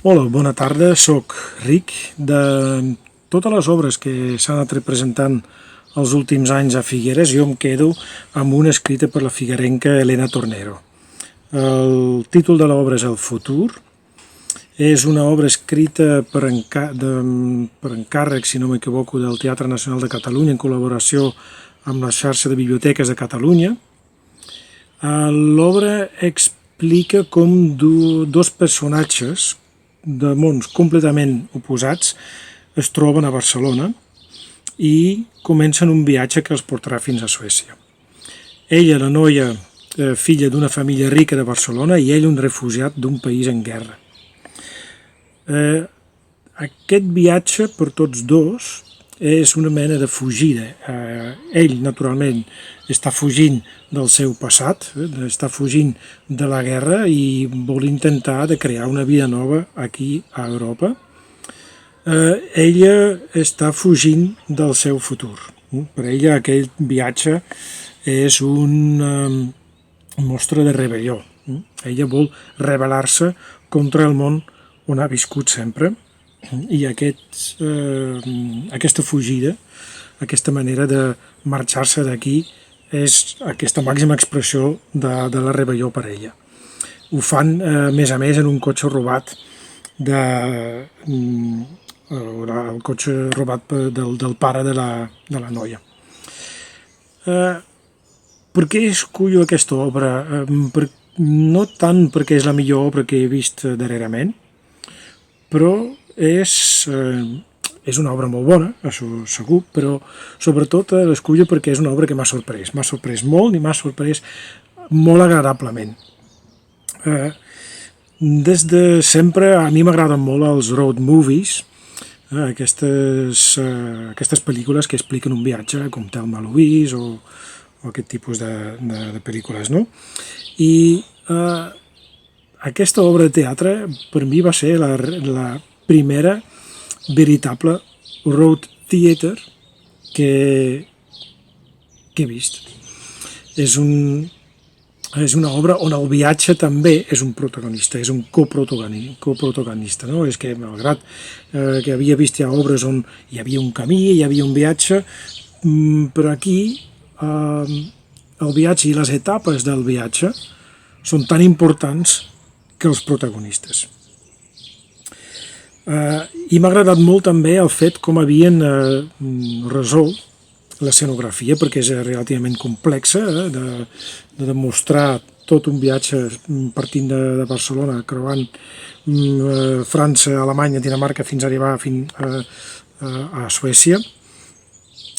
Hola, bona tarda, soc Ric. De totes les obres que s'han anat representant els últims anys a Figueres, jo em quedo amb una escrita per la figuerenca Elena Tornero. El títol de l'obra és El futur. És una obra escrita per encàrrec, si no m'equivoco, del Teatre Nacional de Catalunya en col·laboració amb la xarxa de biblioteques de Catalunya. L'obra explica com dos personatges de mons completament oposats es troben a Barcelona i comencen un viatge que els portarà fins a Suècia. Ella, la noia, filla d'una família rica de Barcelona, i ell, un refugiat d'un país en guerra. Aquest viatge per tots dos és una mena de fugida. Ell, naturalment, està fugint del seu passat, està fugint de la guerra i vol intentar de crear una vida nova aquí a Europa. Ella està fugint del seu futur. Per ella aquell viatge és una mostra de rebel·lió. Ella vol rebel·lar-se contra el món on ha viscut sempre, i aquesta fugida, aquesta manera de marxar-se d'aquí és aquesta màxima expressió de la rebel·lió per ella. Ho fan, a més, en un cotxe robat el cotxe robat del pare de la noia. Per què escullo aquesta obra? No tant perquè és la millor obra que he vist darrerament, però és una obra molt bona, això segur, però sobretot l'escullo perquè és una obra que m'ha sorprès molt i m'ha sorprès molt agradablement. Des de sempre a mi m'agraden molt els road movies, aquestes pel·lícules que expliquen un viatge, com Thelma i Louise o aquest tipus de pel·lícules, no? I aquesta obra de teatre per mi va ser la primera veritable road theater que he vist. És una obra on el viatge també és un protagonista, és un coprotagonista, no? És que, malgrat que havia vist ja obres on hi havia un camí, hi havia un viatge, però aquí el viatge i les etapes del viatge són tan importants que els protagonistes. I m'ha agradat molt també el fet com havien resolt l'escenografia, perquè és relativament complexa, de demostrar tot un viatge partint de Barcelona, creuant França, Alemanya, Dinamarca, fins a arribar a Suècia.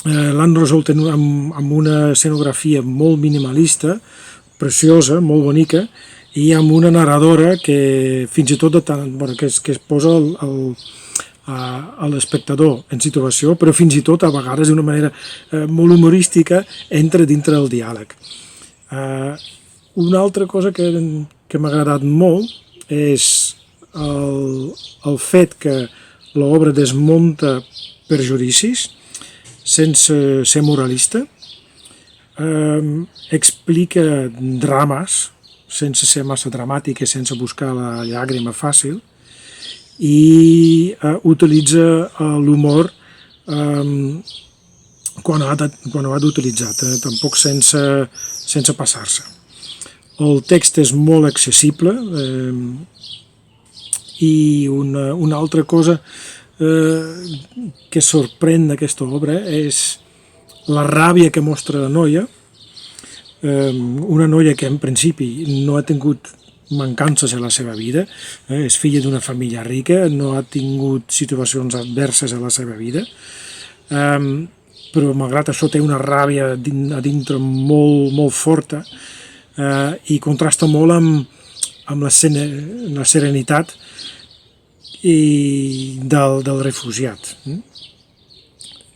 L'han resolt amb una escenografia molt minimalista, preciosa, molt bonica, i amb una narradora que fins i tot que es posa l'espectador en situació, però fins i tot a vegades d'una manera molt humorística entra dintre del diàleg. Una altra cosa que m'ha agradat molt és el fet que l'obra desmunta perjudicis sense ser moralista, explica drames sense ser massa dramàtic i sense buscar la llàgrima fàcil, i utilitza l'humor quan ho ha d'utilitzar, tampoc sense passar-se. El text és molt accessible, i una altra cosa que sorprèn d'aquesta obra és la ràbia que mostra la noia, una noia que en principi no ha tingut mancances a la seva vida, és filla d'una família rica, no ha tingut situacions adverses a la seva vida, però malgrat això té una ràbia a dintre molt, molt forta, i contrasta molt amb la serenitat del refugiat.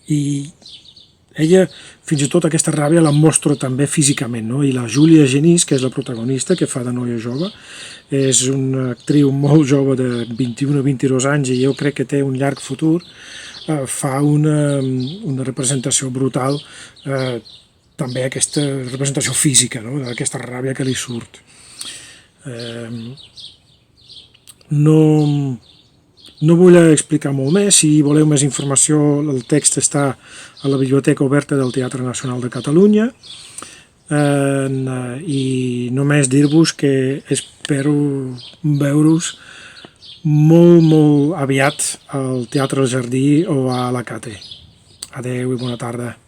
I ella, fins i tot aquesta ràbia la mostra també físicament, no? I la Júlia Genís, que és la protagonista, que fa de noia jove, és una actriu molt jove de 21 o 22 anys, i jo crec que té un llarg futur. Fa una representació brutal, també aquesta representació física, no? D'aquesta ràbia que li surt. No No vull explicar molt més. Si voleu més informació, el text està a la Biblioteca Oberta del Teatre Nacional de Catalunya. I només dir-vos que espero veure-us molt, molt aviat al Teatre El Jardí o a la Cate. Adeu i bona tarda.